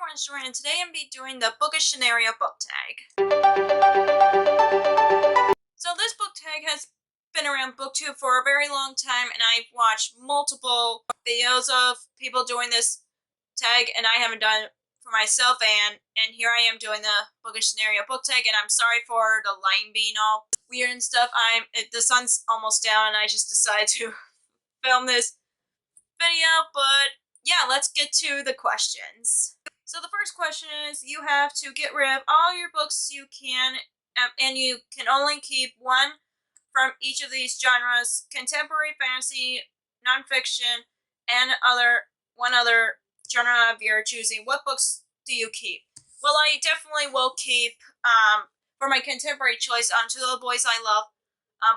Orange Joy, and today I'm be doing the Bookish scenario book tag. So this book tag has been around BookTube for a very long time, and I've watched multiple videos of people doing this tag, and I haven't done it for myself, and here I am doing the Bookish scenario book tag, and I'm sorry for the lighting being all weird and stuff. The sun's almost down, and I just decided to film this video, but yeah, let's get to the questions. So the first question is, you have to get rid of all your books you can, and you can only keep one from each of these genres: contemporary, fantasy, nonfiction, and one other genre of your choosing. What books do you keep? Well, I definitely will keep, for my contemporary choice, To the Boys I Love,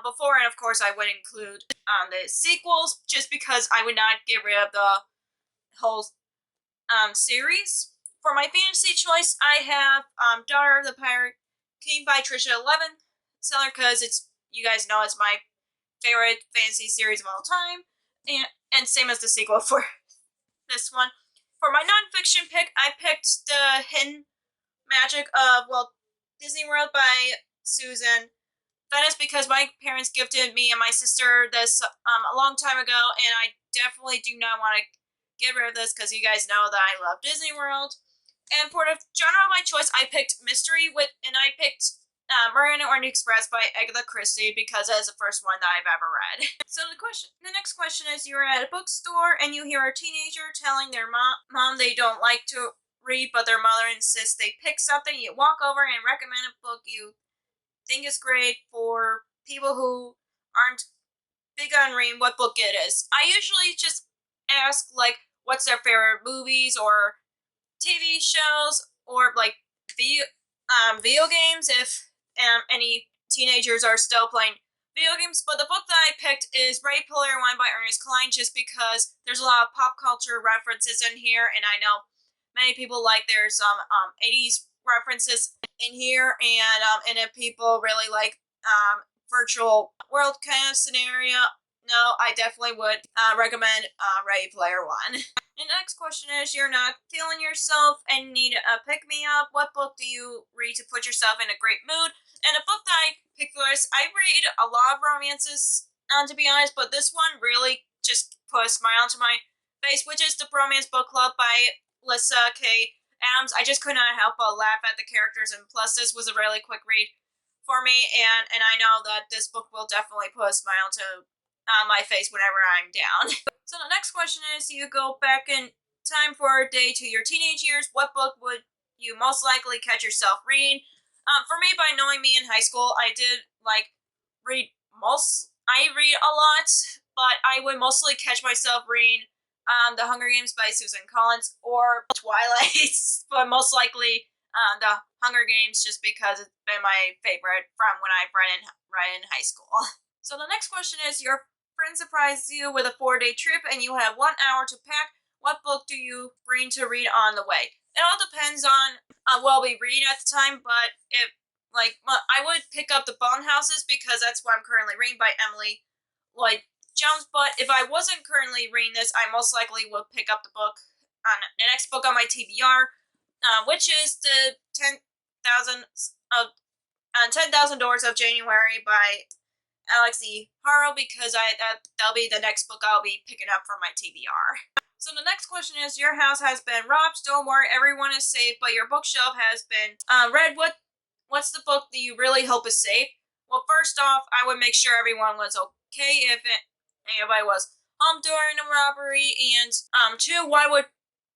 before, and of course I would include the sequels, just because I would not get rid of the whole series. For my fantasy choice, I have Daughter of the Pirate King by Trisha 11 Seller, because you guys know it's my favorite fantasy series of all time, and same as the sequel for this one. For my nonfiction pick, I picked The Hidden Magic of Disney World by Susan Venice, because my parents gifted me and my sister this a long time ago, and I definitely do not want to get rid of this, because you guys know that I love Disney World. And for the genre of my choice, I picked mystery, and I picked Murder on the Orient Express by Agatha Christie, because that is the first one that I've ever read. So the next question is, you're at a bookstore and you hear a teenager telling their mom they don't like to read, but their mother insists they pick something. You walk over and recommend a book you think is great for people who aren't big on reading. What book it is? I usually just ask, like, what's their favorite movies or TV shows, or like video games, if any teenagers are still playing video games. But the book that I picked is Ready Player One by Ernest Cline, just because there's a lot of pop culture references in here, and I know many people like there's some 80s references in here, and if people really like virtual world kind of scenario, no, I definitely would recommend Ready Player One. The next question is, you're not feeling yourself and need a pick-me-up. What book do you read to put yourself in a great mood? And the book that I picked for this, I read a lot of romances, to be honest, but this one really just put a smile to my face, which is The Bromance Book Club by Lissa K. Adams. I just could not help but laugh at the characters, and plus this was a really quick read for me, and I know that this book will definitely put a smile to my face whenever I'm down. So the next question is, you go back in time for a day to your teenage years. What book would you most likely catch yourself reading? For me, by knowing me in high school, I did I read a lot, but I would mostly catch myself reading The Hunger Games by Susan Collins, or Twilight, but most likely The Hunger Games, just because it's been my favorite from when I've read in high school. So the next question is, your friend surprises you with a 4-day trip and you have 1 hour to pack. What book do you bring to read on the way? It all depends on what we read at the time, but I would pick up The Bone Houses, because that's what I'm currently reading, by Emily Lloyd Jones. But if I wasn't currently reading this, I most likely would pick up the next book on my TBR, which is the 10,000 Doors of January by Alex E. Haro, because that'll be the next book I'll be picking up for my TBR. So the next question is, your house has been robbed. Don't worry, everyone is safe, but your bookshelf has been read. What's the book that you really hope is safe? Well, first off, I would make sure everyone was okay if anybody was home during a robbery, and two, why would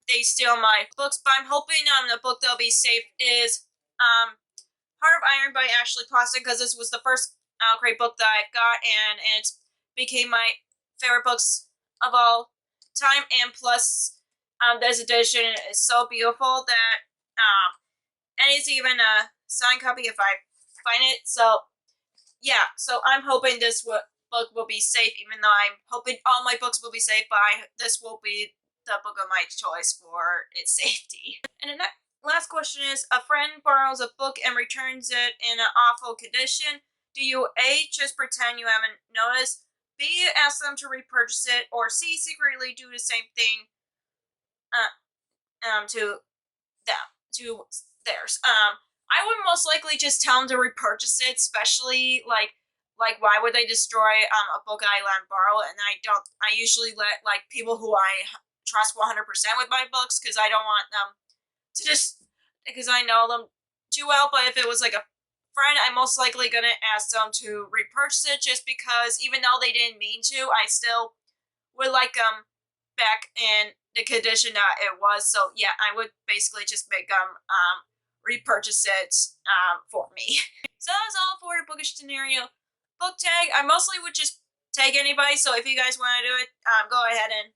they steal my books? But I'm hoping the book that'll be safe is Heart of Iron by Ashley Poston, because this was the first great book that I got, and it became my favorite books of all time. And plus, this edition is so beautiful that, and it's even a signed copy if I find it. So yeah, so I'm hoping this book will be safe, even though I'm hoping all my books will be safe, but this will be the book of my choice for its safety. And the last question is, a friend borrows a book and returns it in an awful condition. Do you A, just pretend you haven't noticed, B, ask them to repurchase it, or C, secretly do the same thing to the to theirs. I would most likely just tell them to repurchase it, especially like why would they destroy a book I let them borrow? And I usually let like people who I trust 100% with my books because I don't want them to just because I know them too well. But if it was like a friend, I'm most likely gonna ask them to repurchase it just because even though they didn't mean to, I still would like them back in the condition that it was. So yeah, I would basically just make them repurchase it for me. So that was all for the Bookish scenario book tag. I mostly would just tag anybody. So if you guys want to do it, go ahead and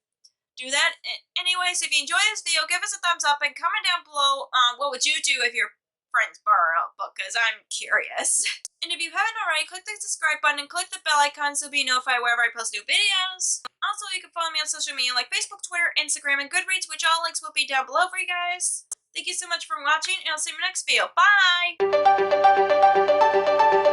do that. Anyways, if you enjoyed this video, give us a thumbs up and comment down below what would you do if your friends borrow a book, because I'm curious. And if you haven't already, click the subscribe button and click the bell icon so you'll be notified whenever I post new videos. Also, you can follow me on social media like Facebook, Twitter, Instagram, and Goodreads, which all links will be down below for you guys. Thank you so much for watching, and I'll see you in my next video. Bye!